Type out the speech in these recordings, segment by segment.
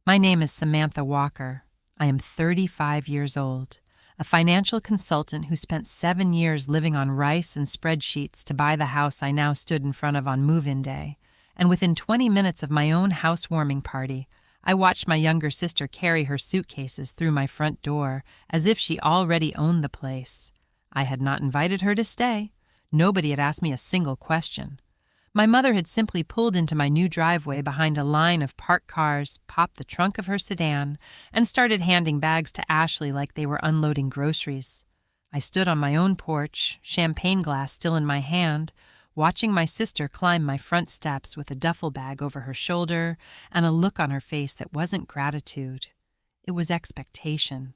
My name is Samantha Walker. I am 35 years old, a financial consultant who spent 7 years living on rice and spreadsheets to buy the house I now stood in front of on move-in day. And within 20 minutes of my own housewarming party, I watched my younger sister carry her suitcases through my front door as if she already owned the place. I had not invited her to stay. Nobody had asked me a single question. My mother had simply pulled into my new driveway behind a line of parked cars, popped the trunk of her sedan, and started handing bags to Ashley like they were unloading groceries. I stood on my own porch, champagne glass still in my hand, watching my sister climb my front steps with a duffel bag over her shoulder and a look on her face that wasn't gratitude. It was expectation.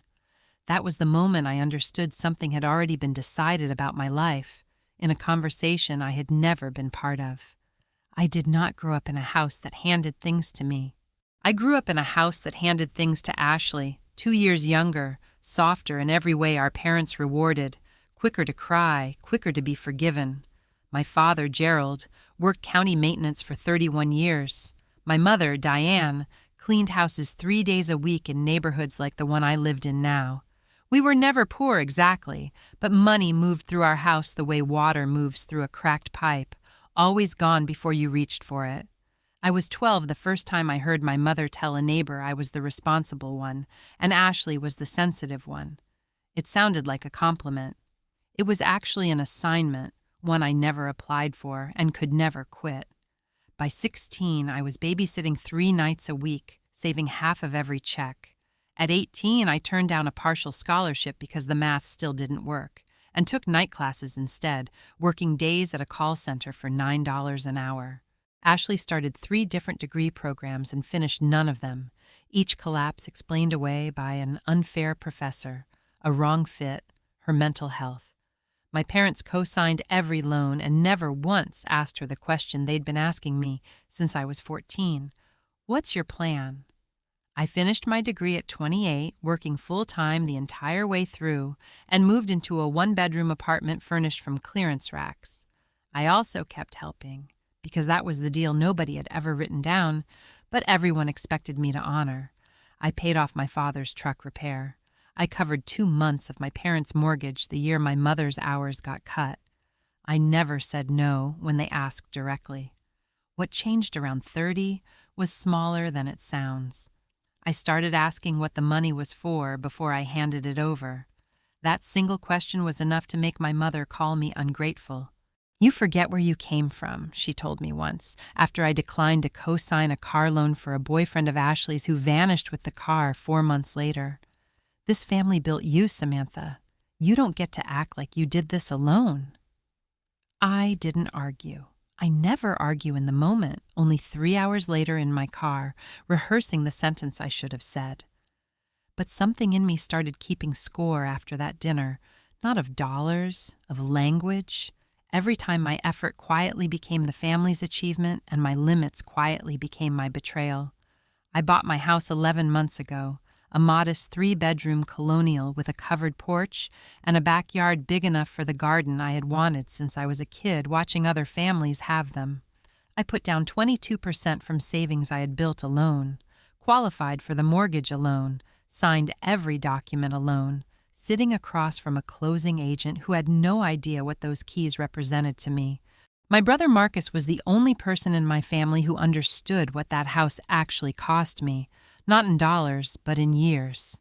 That was the moment I understood something had already been decided about my life, in a conversation I had never been part of. I did not grow up in a house that handed things to me. I grew up in a house that handed things to Ashley, 2 years younger, softer in every way our parents rewarded, quicker to cry, quicker to be forgiven. My father, Gerald, worked county maintenance for 31 years. My mother, Diane, cleaned houses 3 days a week in neighborhoods like the one I lived in now. We were never poor exactly, but money moved through our house the way water moves through a cracked pipe, always gone before you reached for it. I was 12 the first time I heard my mother tell a neighbor I was the responsible one, and Ashley was the sensitive one. It sounded like a compliment. It was actually an assignment, one I never applied for and could never quit. By 16, I was babysitting 3 nights a week, saving half of every check. At 18, I turned down a partial scholarship because the math still didn't work, and took night classes instead, working days at a call center for $9 an hour. Ashley started 3 different degree programs and finished none of them, each collapse explained away by an unfair professor, a wrong fit, her mental health. My parents co-signed every loan and never once asked her the question they'd been asking me since I was 14. What's your plan? I finished my degree at 28, working full-time the entire way through, and moved into a 1-bedroom apartment furnished from clearance racks. I also kept helping, because that was the deal nobody had ever written down, but everyone expected me to honor. I paid off my father's truck repair. I covered 2 months of my parents' mortgage the year my mother's hours got cut. I never said no when they asked directly. What changed around 30 was smaller than it sounds. I started asking what the money was for before I handed it over. That single question was enough to make my mother call me ungrateful. "You forget where you came from," she told me once, after I declined to co-sign a car loan for a boyfriend of Ashley's who vanished with the car 4 months later. "This family built you, Samantha. You don't get to act like you did this alone." I didn't argue. I never argue in the moment, only 3 hours later in my car, rehearsing the sentence I should have said. But something in me started keeping score after that dinner, not of dollars, of language. Every time my effort quietly became the family's achievement and my limits quietly became my betrayal. I bought my house 11 months ago, a modest 3-bedroom colonial with a covered porch and a backyard big enough for the garden I had wanted since I was a kid watching other families have them. I put down 22% from savings I had built alone, qualified for the mortgage alone, signed every document alone, sitting across from a closing agent who had no idea what those keys represented to me. My brother Marcus was the only person in my family who understood what that house actually cost me, not in dollars, but in years.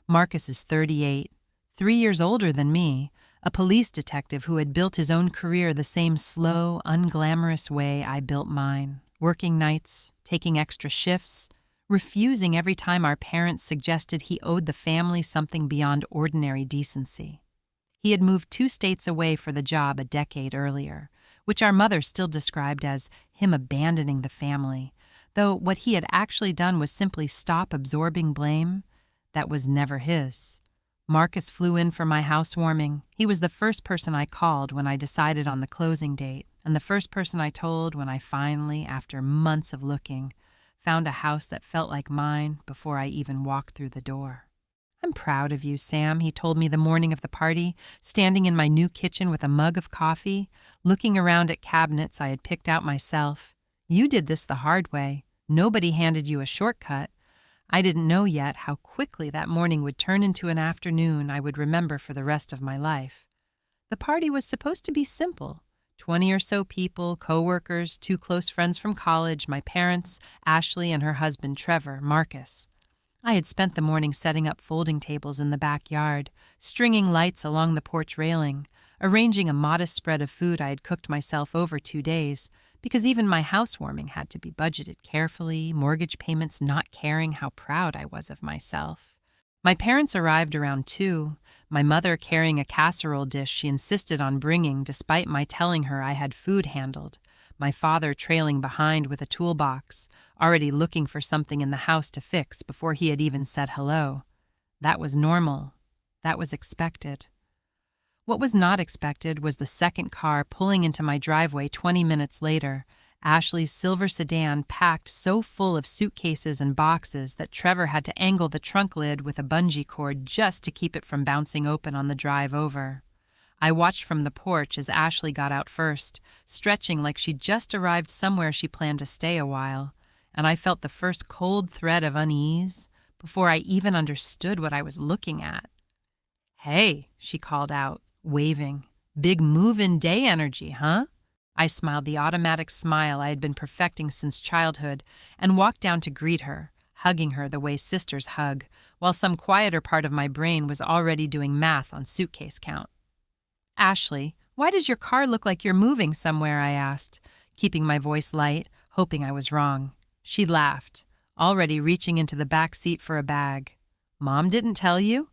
Marcus is 38, 3 years older than me, a police detective who had built his own career the same slow, unglamorous way I built mine, working nights, taking extra shifts, refusing every time our parents suggested he owed the family something beyond ordinary decency. He had moved 2 states away for the job a decade earlier, which our mother still described as him abandoning the family, though what he had actually done was simply stop absorbing blame. That was never his. Marcus flew in for my housewarming. He was the first person I called when I decided on the closing date, and the first person I told when I finally, after months of looking, found a house that felt like mine before I even walked through the door. "I'm proud of you, Sam," he told me the morning of the party, standing in my new kitchen with a mug of coffee, looking around at cabinets I had picked out myself. "You did this the hard way. Nobody handed you a shortcut. I didn't know yet how quickly that morning would turn into an afternoon I would remember for the rest of my life. The party was supposed to be simple. 20 or so people, coworkers, 2 close friends from college, my parents, Ashley, and her husband Trevor, Marcus. I had spent the morning setting up folding tables in the backyard, stringing lights along the porch railing, arranging a modest spread of food I had cooked myself over 2 days, because even my housewarming had to be budgeted carefully, mortgage payments not caring how proud I was of myself. My parents arrived around 2, my mother carrying a casserole dish she insisted on bringing despite my telling her I had food handled, my father trailing behind with a toolbox, already looking for something in the house to fix before he had even said hello. That was normal. That was expected. What was not expected was the second car pulling into my driveway 20 minutes later, Ashley's silver sedan packed so full of suitcases and boxes that Trevor had to angle the trunk lid with a bungee cord just to keep it from bouncing open on the drive over. I watched from the porch as Ashley got out first, stretching like she'd just arrived somewhere she planned to stay a while, and I felt the first cold thread of unease before I even understood what I was looking at. "Hey," she called out, waving. "Big move-in day energy, huh?" I smiled the automatic smile I had been perfecting since childhood and walked down to greet her, hugging her the way sisters hug, while some quieter part of my brain was already doing math on suitcase count. "Ashley, why does your car look like you're moving somewhere?" I asked, keeping my voice light, hoping I was wrong. She laughed, already reaching into the back seat for a bag. "Mom didn't tell you?"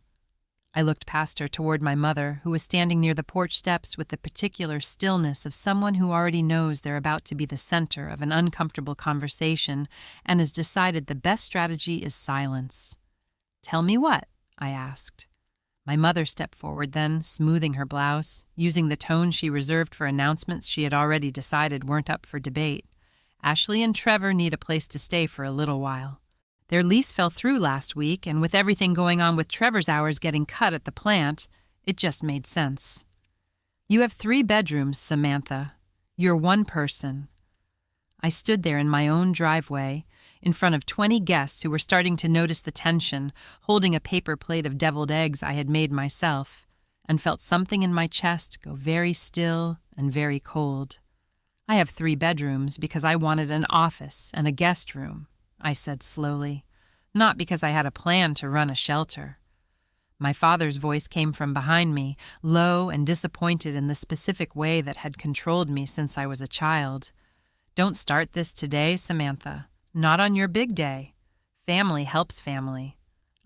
I looked past her toward my mother, who was standing near the porch steps with the particular stillness of someone who already knows they're about to be the center of an uncomfortable conversation and has decided the best strategy is silence. "Tell me what?" I asked. My mother stepped forward then, smoothing her blouse, using the tone she reserved for announcements she had already decided weren't up for debate. "Ashley and Trevor need a place to stay for a little while. Their lease fell through last week, and with everything going on with Trevor's hours getting cut at the plant, it just made sense. You have 3 bedrooms, Samantha. You're one person." I stood there in my own driveway, in front of 20 guests who were starting to notice the tension, holding a paper plate of deviled eggs I had made myself, and felt something in my chest go very still and very cold. "I have 3 bedrooms because I wanted an office and a guest room," I said slowly, "not because I had a plan to run a shelter." My father's voice came from behind me, low and disappointed in the specific way that had controlled me since I was a child. "Don't start this today, Samantha. Not on your big day. Family helps family."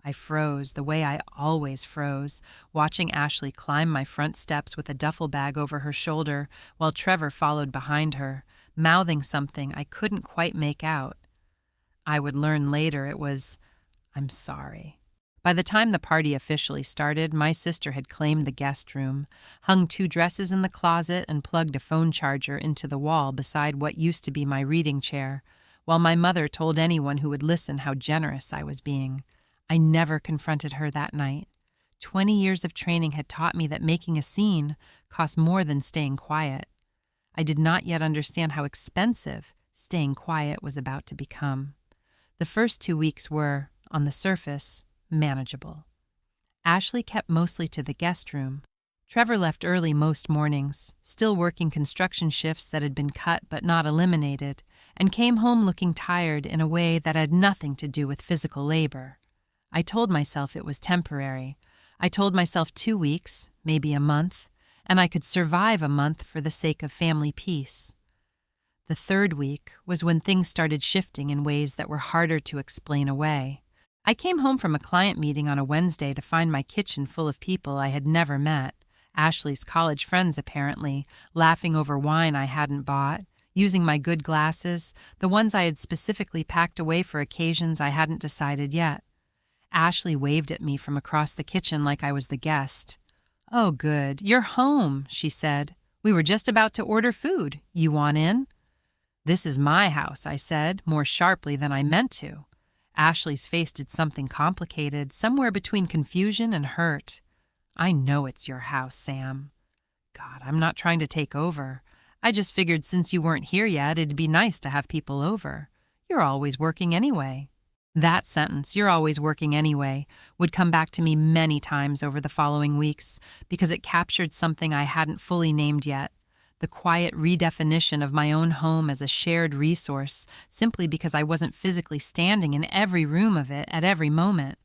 I froze the way I always froze, watching Ashley climb my front steps with a duffel bag over her shoulder while Trevor followed behind her, mouthing something I couldn't quite make out. I would learn later it was, "I'm sorry." By the time the party officially started, my sister had claimed the guest room, hung 2 dresses in the closet, and plugged a phone charger into the wall beside what used to be my reading chair, while my mother told anyone who would listen how generous I was being. I never confronted her that night. 20 years of training had taught me that making a scene cost more than staying quiet. I did not yet understand how expensive staying quiet was about to become. The first 2 weeks were, on the surface, manageable. Ashley kept mostly to the guest room. Trevor left early most mornings, still working construction shifts that had been cut but not eliminated, and came home looking tired in a way that had nothing to do with physical labor. I told myself it was temporary. I told myself 2 weeks, maybe a month, and I could survive a month for the sake of family peace. The 3rd week was when things started shifting in ways that were harder to explain away. I came home from a client meeting on a Wednesday to find my kitchen full of people I had never met, Ashley's college friends apparently, laughing over wine I hadn't bought, using my good glasses, the ones I had specifically packed away for occasions I hadn't decided yet. Ashley waved at me from across the kitchen like I was the guest. "Oh, good. You're home," she said. "We were just about to order food. You want in?" "This is my house," I said, more sharply than I meant to. Ashley's face did something complicated, somewhere between confusion and hurt. "I know it's your house, Sam." "God, I'm not trying to take over. I just figured since you weren't here yet, it'd be nice to have people over. You're always working anyway." That sentence, "you're always working anyway," would come back to me many times over the following weeks because it captured something I hadn't fully named yet: the quiet redefinition of my own home as a shared resource simply because I wasn't physically standing in every room of it at every moment.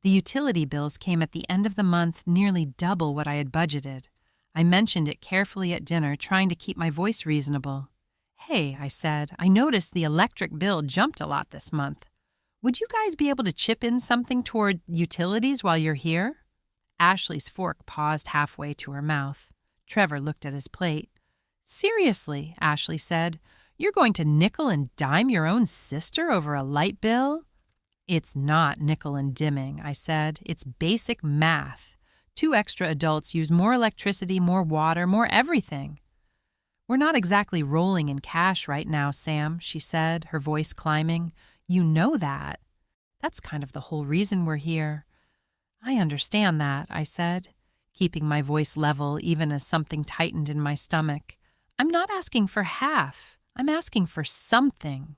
The utility bills came at the end of the month nearly double what I had budgeted. I mentioned it carefully at dinner, trying to keep my voice reasonable. "Hey," I said, "I noticed the electric bill jumped a lot this month. Would you guys be able to chip in something toward utilities while you're here?" Ashley's fork paused halfway to her mouth. Trevor looked at his plate. "Seriously," Ashley said, "you're going to nickel and dime your own sister over a light bill?" "It's not nickel and dimming," I said. "It's basic math. 2 extra adults use more electricity, more water, more everything." "We're not exactly rolling in cash right now, Sam," she said, her voice climbing. "You know that. That's kind of the whole reason we're here." "I understand that," I said, keeping my voice level even as something tightened in my stomach. "I'm not asking for half. I'm asking for something."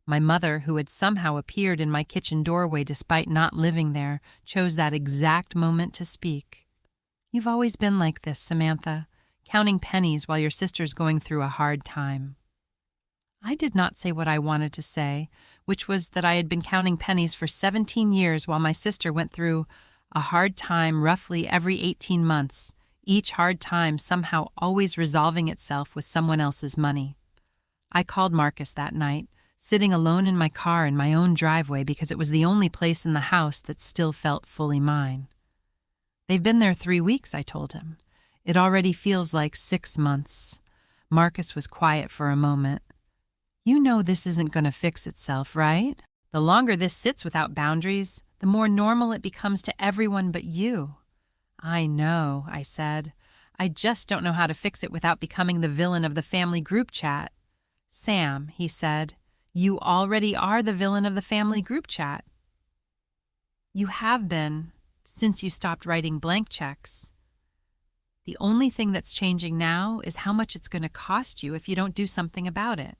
My mother, who had somehow appeared in my kitchen doorway despite not living there, chose that exact moment to speak. "You've always been like this, Samantha, counting pennies while your sister's going through a hard time." I did not say what I wanted to say, which was that I had been counting pennies for 17 years while my sister went through a hard time roughly every 18 months, each hard time somehow always resolving itself with someone else's money. I called Marcus that night, sitting alone in my car in my own driveway because it was the only place in the house that still felt fully mine. "They've been there 3 weeks," I told him. "It already feels like 6 months." Marcus was quiet for a moment. "You know this isn't going to fix itself, right? The longer this sits without boundaries, the more normal it becomes to everyone but you." "I know," I said. "I just don't know how to fix it without becoming the villain of the family group chat." "Sam," he said, "you already are the villain of the family group chat. You have been since you stopped writing blank checks. The only thing that's changing now is how much it's going to cost you if you don't do something about it."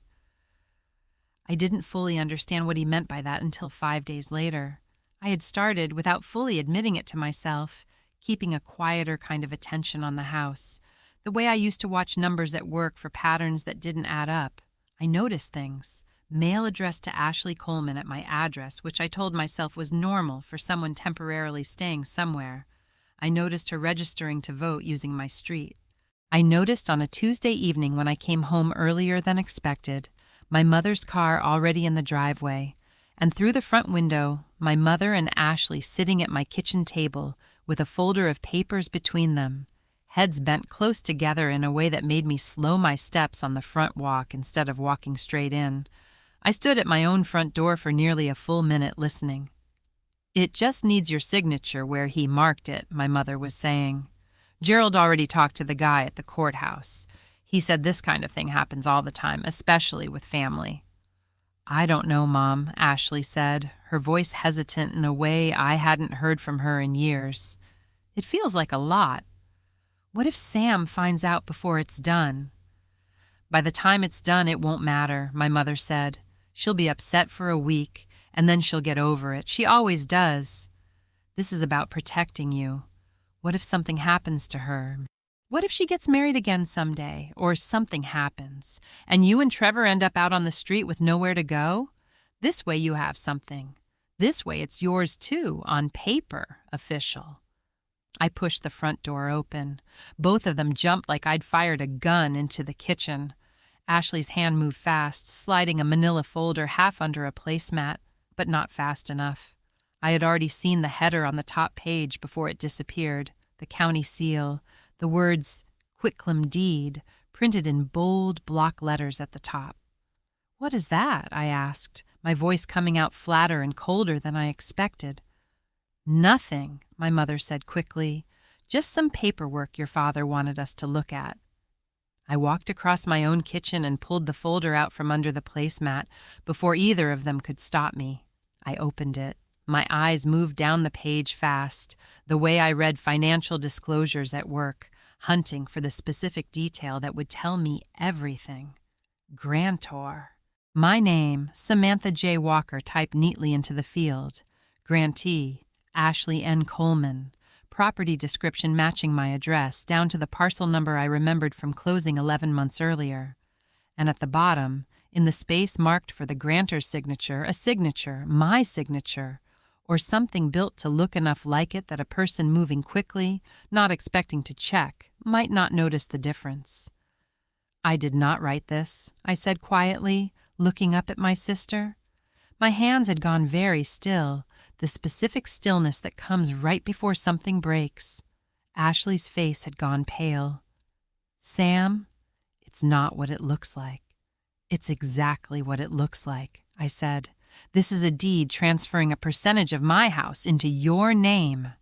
I didn't fully understand what he meant by that until 5 days later. I had started, without fully admitting it to myself, keeping a quieter kind of attention on the house, the way I used to watch numbers at work for patterns that didn't add up. I noticed things. Mail addressed to Ashley Coleman at my address, which I told myself was normal for someone temporarily staying somewhere. I noticed her registering to vote using my street. I noticed on a Tuesday evening when I came home earlier than expected, my mother's car already in the driveway, and through the front window, my mother and Ashley sitting at my kitchen table with a folder of papers between them, heads bent close together in a way that made me slow my steps on the front walk instead of walking straight in. I stood at my own front door for nearly a full minute listening. "It just needs your signature where he marked it," my mother was saying. "Gerald already talked to the guy at the courthouse. He said this kind of thing happens all the time, especially with family." "I don't know, Mom," Ashley said, her voice hesitant in a way I hadn't heard from her in years. "It feels like a lot. What if Sam finds out before it's done?" "By the time it's done, it won't matter," my mother said. "She'll be upset for a week, and then she'll get over it. She always does. This is about protecting you. What if something happens to her? What if she gets married again someday, or something happens, and you and Trevor end up out on the street with nowhere to go? This way you have something. This way it's yours too, on paper, official." I pushed the front door open. Both of them jumped like I'd fired a gun into the kitchen. Ashley's hand moved fast, sliding a manila folder half under a placemat, but not fast enough. I had already seen the header on the top page before it disappeared, the county seal, the words "quitclaim deed" printed in bold block letters at the top. "What is that?" I asked, my voice coming out flatter and colder than I expected. "Nothing," my mother said quickly. "Just some paperwork your father wanted us to look at." I walked across my own kitchen and pulled the folder out from under the placemat before either of them could stop me. I opened it. My eyes moved down the page fast, the way I read financial disclosures at work, hunting for the specific detail that would tell me everything. Grantor. My name, Samantha J. Walker, typed neatly into the field. Grantee, Ashley N. Coleman. Property description matching my address, down to the parcel number I remembered from closing 11 months earlier. And at the bottom, in the space marked for the grantor's signature, a signature, my signature, or something built to look enough like it that a person moving quickly, not expecting to check, might not notice the difference. I did not write this, I said quietly, looking up at my sister. My hands had gone very still, the specific stillness that comes right before something breaks. Ashley's face had gone pale. Sam, it's not what it looks like. It's exactly what it looks like, I said. This is a deed transferring a percentage of my house into your name.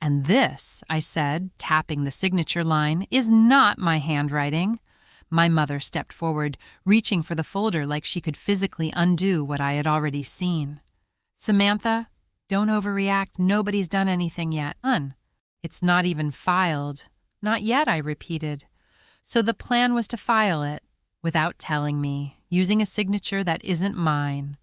And this, I said, tapping the signature line, is not my handwriting. My mother stepped forward, reaching for the folder like she could physically undo what I had already seen. Samantha, don't overreact. Nobody's done anything yet. It's not even filed. Not yet, I repeated. So the plan was to file it, without telling me, using a signature that isn't mine.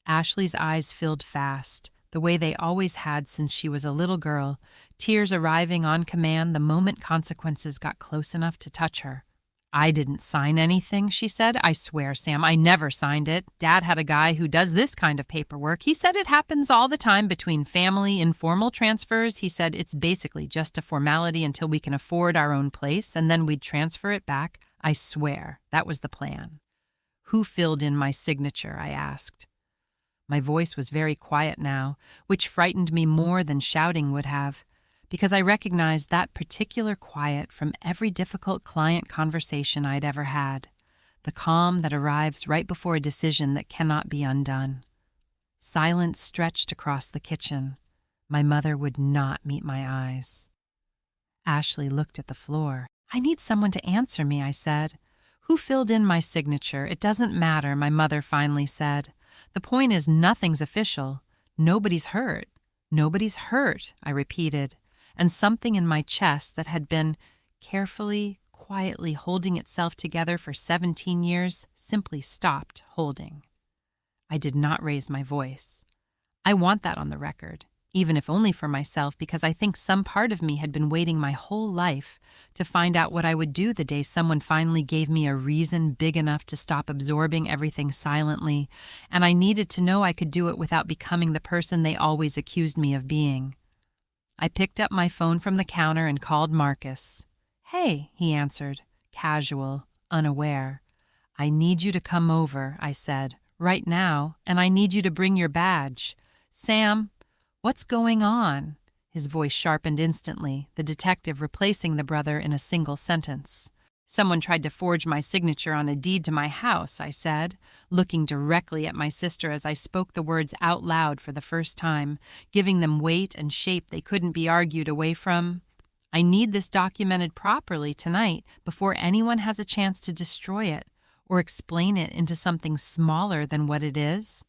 Ashley's eyes filled fast, the way they always had since she was a little girl, tears arriving on command the moment consequences got close enough to touch her. I didn't sign anything, she said. I swear, Sam, I never signed it. Dad had a guy who does this kind of paperwork. He said it happens all the time between family, informal transfers. He said it's basically just a formality until we can afford our own place, and then we'd transfer it back. I swear, that was the plan. Who filled in my signature? I asked. My voice was very quiet now, which frightened me more than shouting would have, because I recognized that particular quiet from every difficult client conversation I'd ever had, the calm that arrives right before a decision that cannot be undone. Silence stretched across the kitchen. My mother would not meet my eyes. Ashley looked at the floor. I need someone to answer me, I said. Who filled in my signature? It doesn't matter, my mother finally said. The point is nothing's official. Nobody's hurt. Nobody's hurt, I repeated, and something in my chest that had been carefully, quietly holding itself together for 17 years simply stopped holding. I did not raise my voice. I want that on the record, even if only for myself, because I think some part of me had been waiting my whole life to find out what I would do the day someone finally gave me a reason big enough to stop absorbing everything silently, and I needed to know I could do it without becoming the person they always accused me of being. I picked up my phone from the counter and called Marcus. Hey, he answered, casual, unaware. I need you to come over, I said, right now, and I need you to bring your badge. Sam, what's going on? His voice sharpened instantly, the detective replacing the brother in a single sentence. Someone tried to forge my signature on a deed to my house, I said, looking directly at my sister as I spoke the words out loud for the first time, giving them weight and shape they couldn't be argued away from. I need this documented properly tonight before anyone has a chance to destroy it or explain it into something smaller than what it is.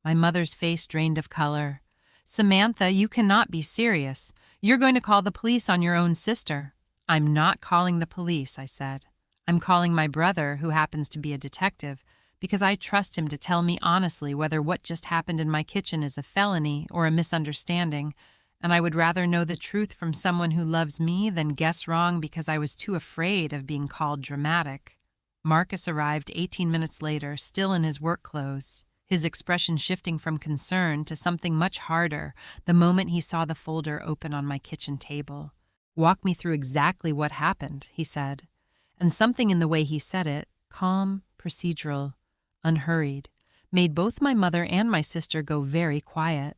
My mother's face drained of color. Samantha, you cannot be serious. You're going to call the police on your own sister. I'm not calling the police, I said. I'm calling my brother, who happens to be a detective, because I trust him to tell me honestly whether what just happened in my kitchen is a felony or a misunderstanding, and I would rather know the truth from someone who loves me than guess wrong because I was too afraid of being called dramatic. Marcus arrived 18 minutes later, still in his work clothes, his expression shifting from concern to something much harder the moment he saw the folder open on my kitchen table. Walk me through exactly what happened, he said, and something in the way he said it, calm, procedural, unhurried, made both my mother and my sister go very quiet.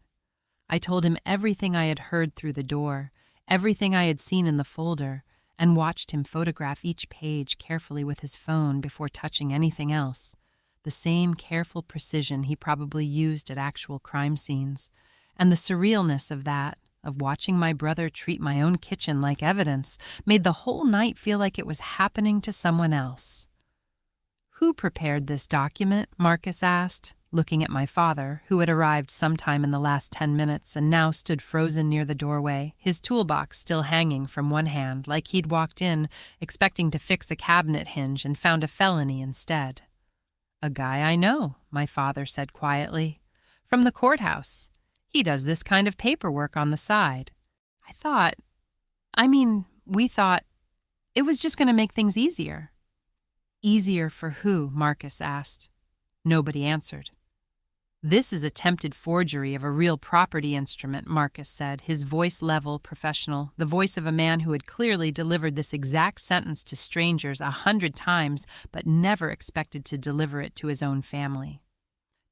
I told him everything I had heard through the door, everything I had seen in the folder, and watched him photograph each page carefully with his phone before touching anything else, the same careful precision he probably used at actual crime scenes, and the surrealness of that, of watching my brother treat my own kitchen like evidence, made the whole night feel like it was happening to someone else. Who prepared this document? Marcus asked, looking at my father, who had arrived sometime in the last 10 minutes and now stood frozen near the doorway, his toolbox still hanging from one hand, like he'd walked in expecting to fix a cabinet hinge and found a felony instead. "A guy I know," my father said quietly. "From the courthouse. He does this kind of paperwork on the side." We thought it was just going to make things easier. Easier for who? Marcus asked. Nobody answered. "This is attempted forgery of a real property instrument," Marcus said, his voice level, professional, the voice of a man who had clearly delivered this exact sentence to strangers 100 times but never expected to deliver it to his own family.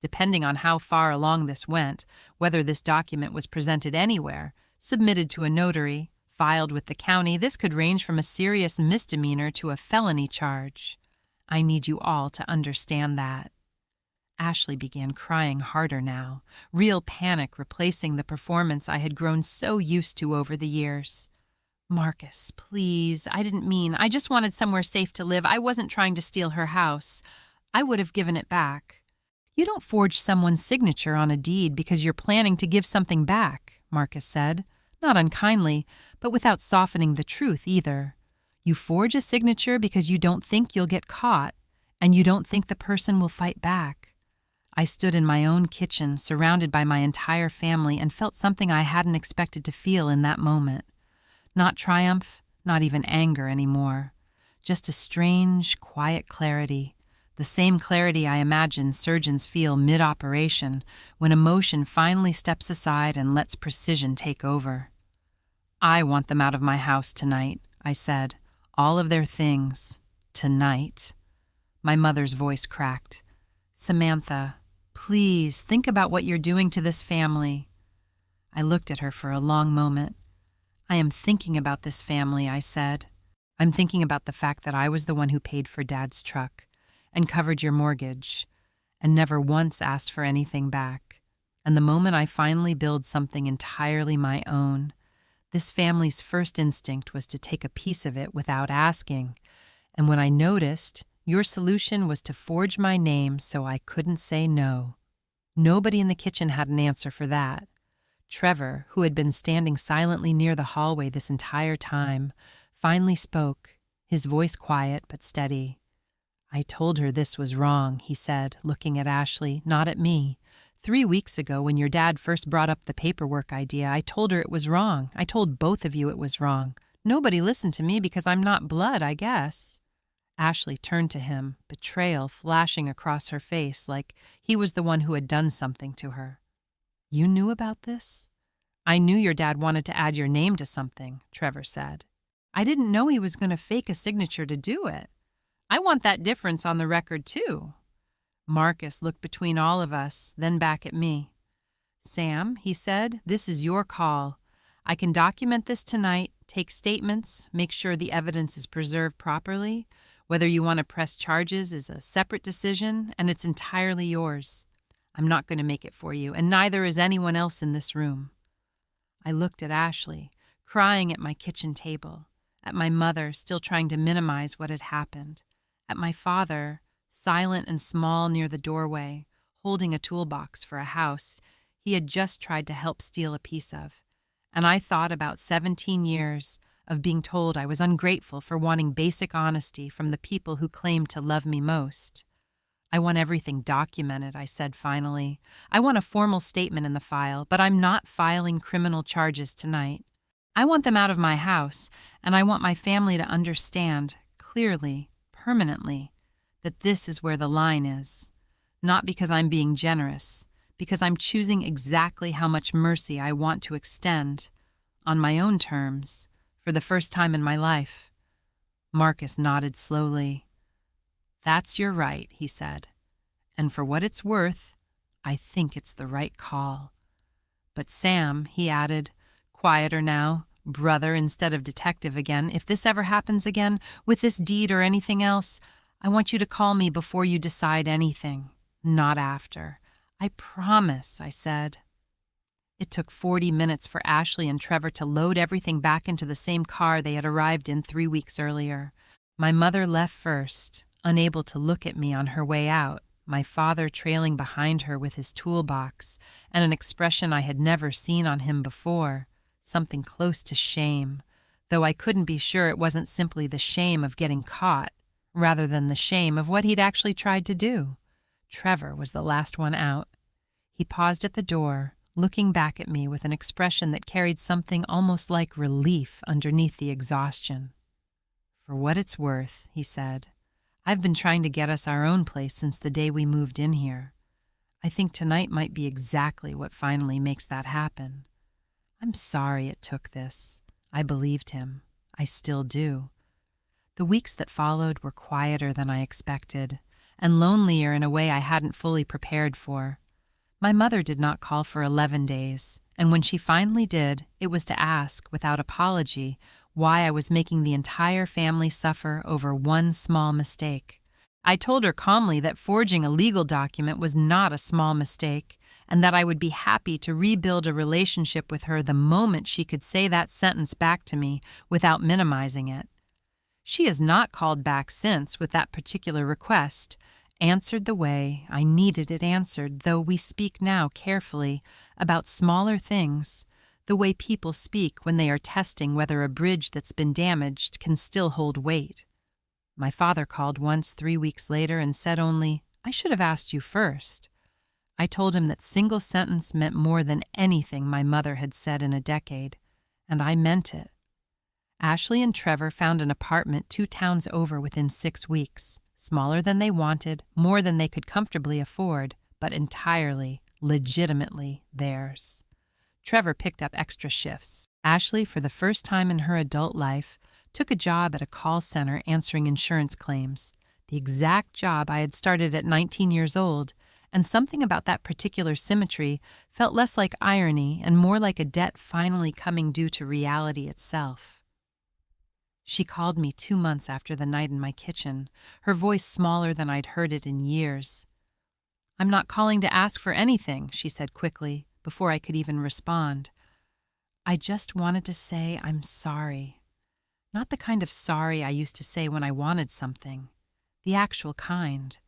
Depending on how far along this went, whether this document was presented anywhere, submitted to a notary, filed with the county, this could range from a serious misdemeanor to a felony charge. I need you all to understand that. Ashley began crying harder now, real panic replacing the performance I had grown so used to over the years. "Marcus, please, I just wanted somewhere safe to live. I wasn't trying to steal her house. I would have given it back." "You don't forge someone's signature on a deed because you're planning to give something back," Marcus said, not unkindly, but without softening the truth either. "You forge a signature because you don't think you'll get caught, and you don't think the person will fight back." I stood in my own kitchen, surrounded by my entire family, and felt something I hadn't expected to feel in that moment. Not triumph, not even anger anymore. Just a strange, quiet clarity. The same clarity I imagine surgeons feel mid-operation when emotion finally steps aside and lets precision take over. "I want them out of my house tonight," I said. "All of their things. Tonight." My mother's voice cracked. "Samantha, please think about what you're doing to this family." I looked at her for a long moment. "I am thinking about this family," I said. "I'm thinking about the fact that I was the one who paid for Dad's truck and covered your mortgage and never once asked for anything back. And the moment I finally build something entirely my own, this family's first instinct was to take a piece of it without asking. And when I noticed, your solution was to forge my name so I couldn't say no." Nobody in the kitchen had an answer for that. Trevor, who had been standing silently near the hallway this entire time, finally spoke, his voice quiet but steady. "I told her this was wrong," he said, looking at Ashley, not at me. 3 weeks ago, when your dad first brought up the paperwork idea, I told her it was wrong. I told both of you it was wrong. Nobody listened to me because I'm not blood, I guess." Ashley turned to him, betrayal flashing across her face like he was the one who had done something to her. "You knew about this?" "I knew your dad wanted to add your name to something," Trevor said. "I didn't know he was going to fake a signature to do it. I want that difference on the record, too." Marcus looked between all of us, then back at me. "Sam," he said, "this is your call. I can document this tonight, take statements, make sure the evidence is preserved properly. Whether you want to press charges is a separate decision, and it's entirely yours. I'm not going to make it for you, and neither is anyone else in this room." I looked at Ashley, crying at my kitchen table, at my mother still trying to minimize what had happened, at my father, silent and small near the doorway, holding a toolbox for a house he had just tried to help steal a piece of. And I thought about 17 years of being told I was ungrateful for wanting basic honesty from the people who claimed to love me most. "I want everything documented," I said finally. "I want a formal statement in the file, but I'm not filing criminal charges tonight. I want them out of my house, and I want my family to understand, clearly, permanently, that this is where the line is. Not because I'm being generous, because I'm choosing exactly how much mercy I want to extend, on my own terms, for the first time in my life." Marcus nodded slowly. "That's your right," he said. "And for what it's worth, I think it's the right call. But Sam," he added, quieter now, brother instead of detective again, "if this ever happens again, with this deed or anything else, I want you to call me before you decide anything, not after. I promise," I said. It took 40 minutes for Ashley and Trevor to load everything back into the same car they had arrived in 3 weeks earlier. My mother left first, unable to look at me on her way out, my father trailing behind her with his toolbox and an expression I had never seen on him before, something close to shame, though I couldn't be sure it wasn't simply the shame of getting caught, rather than the shame of what he'd actually tried to do. Trevor was the last one out. He paused at the door, looking back at me with an expression that carried something almost like relief underneath the exhaustion. "For what it's worth," he said, "I've been trying to get us our own place since the day we moved in here. I think tonight might be exactly what finally makes that happen. I'm sorry it took this." I believed him. I still do. The weeks that followed were quieter than I expected, and lonelier in a way I hadn't fully prepared for. My mother did not call for 11 days, and when she finally did, it was to ask, without apology, why I was making the entire family suffer over one small mistake. I told her calmly that forging a legal document was not a small mistake, and that I would be happy to rebuild a relationship with her the moment she could say that sentence back to me without minimizing it. She has not called back since with that particular request, answered the way I needed it answered, though we speak now carefully about smaller things, the way people speak when they are testing whether a bridge that's been damaged can still hold weight. My father called once 3 weeks later and said only, "I should have asked you first." I told him that single sentence meant more than anything my mother had said in a decade, and I meant it. Ashley and Trevor found an apartment 2 towns over within 6 weeks, smaller than they wanted, more than they could comfortably afford, but entirely, legitimately theirs. Trevor picked up extra shifts. Ashley, for the first time in her adult life, took a job at a call center answering insurance claims, the exact job I had started at 19 years old, and something about that particular symmetry felt less like irony and more like a debt finally coming due to reality itself. She called me 2 months after the night in my kitchen, her voice smaller than I'd heard it in years. "I'm not calling to ask for anything," she said quickly, before I could even respond. "I just wanted to say I'm sorry. Not the kind of sorry I used to say when I wanted something. The actual kind."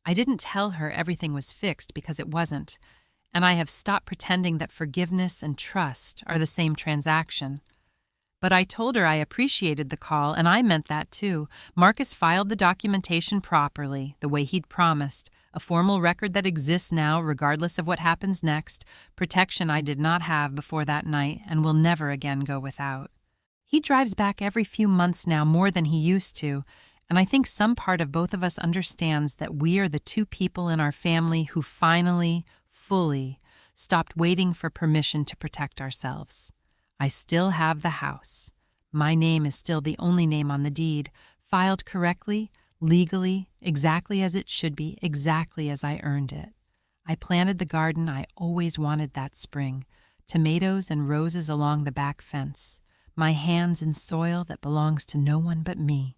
I didn't tell her everything was fixed because it wasn't, and I have stopped pretending that forgiveness and trust are the same transaction. But I told her I appreciated the call, and I meant that too. Marcus filed the documentation properly, the way he'd promised, a formal record that exists now regardless of what happens next, protection I did not have before that night and will never again go without. He drives back every few months now more than he used to, and I think some part of both of us understands that we are the 2 people in our family who finally, fully, stopped waiting for permission to protect ourselves. I still have the house. My name is still the only name on the deed, filed correctly, legally, exactly as it should be, exactly as I earned it. I planted the garden I always wanted that spring, tomatoes and roses along the back fence, my hands in soil that belongs to no one but me.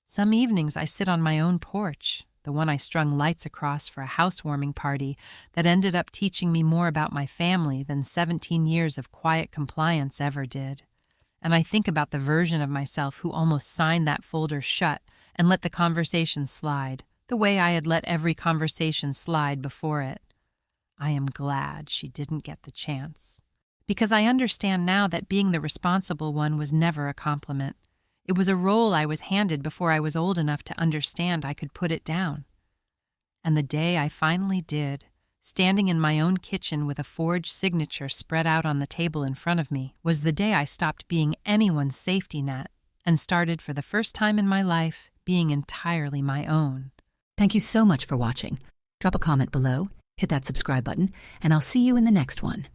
Some evenings I sit on my own porch, the one I strung lights across for a housewarming party that ended up teaching me more about my family than 17 years of quiet compliance ever did. And I think about the version of myself who almost signed that folder shut and let the conversation slide, the way I had let every conversation slide before it. I am glad she didn't get the chance. Because I understand now that being the responsible one was never a compliment. It was a role I was handed before I was old enough to understand I could put it down. And the day I finally did, standing in my own kitchen with a forged signature spread out on the table in front of me, was the day I stopped being anyone's safety net and started for the first time in my life being entirely my own. Thank you so much for watching. Drop a comment below, hit that subscribe button, and I'll see you in the next one.